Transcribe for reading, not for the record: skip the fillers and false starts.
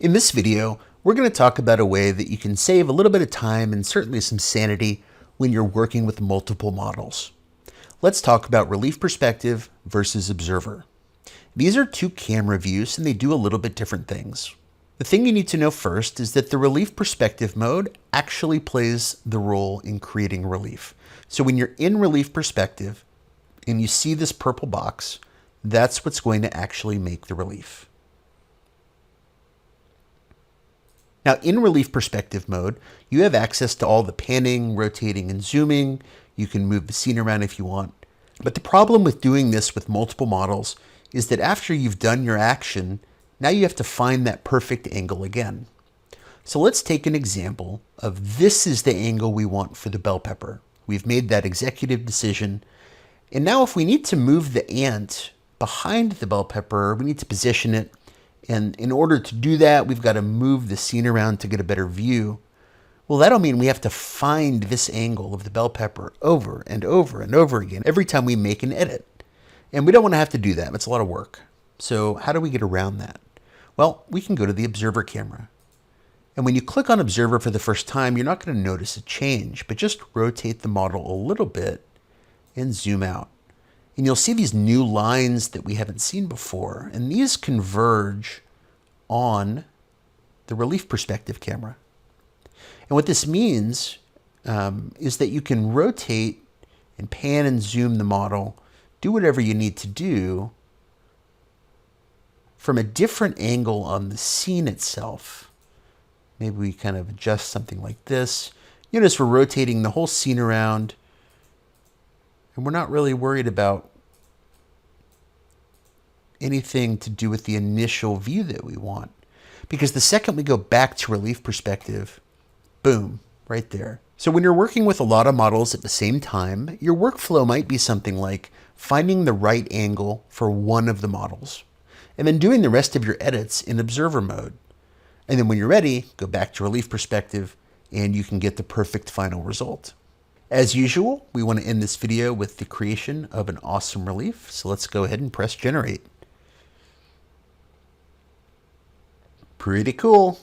In this video, we're going to talk about a way that you can save a little bit of time and certainly some sanity when you're working with multiple models. Let's talk about relief perspective versus observer. These are two camera views and they do a little bit different things. The thing you need to know first is that the relief perspective mode actually plays the role in creating relief. So when you're in relief perspective and you see this purple box, that's what's going to actually make the relief. Now, in relief perspective mode, you have access to all the panning, rotating, and zooming. You can move the scene around if you want. But the problem with doing this with multiple models is that after you've done your action, now you have to find that perfect angle again. So let's take an example of this is the angle we want for the bell pepper. We've made that executive decision. And now if we need to move the ant behind the bell pepper, we need to position it. And in order to do that, we've got to move the scene around to get a better view. Well, that'll mean we have to find this angle of the bell pepper over and over and over again every time we make an edit. And we don't want to have to do that. It's a lot of work. So how do we get around that? Well, we can go to the observer camera. And when you click on observer for the first time, you're not going to notice a change, but just rotate the model a little bit and zoom out. And you'll see these new lines that we haven't seen before. And these converge on the relief perspective camera. And what this means is that you can rotate and pan and zoom the model, do whatever you need to do from a different angle on the scene itself. Maybe we kind of adjust something like this. You notice we're rotating the whole scene around. And we're not really worried about anything to do with the initial view that we want. Because the second we go back to relief perspective, boom, right there. So when you're working with a lot of models at the same time, your workflow might be something like finding the right angle for one of the models, and then doing the rest of your edits in observer mode. And then when you're ready, go back to relief perspective, and you can get the perfect final result. As usual, we want to end this video with the creation of an awesome relief. So let's go ahead and press generate. Pretty cool.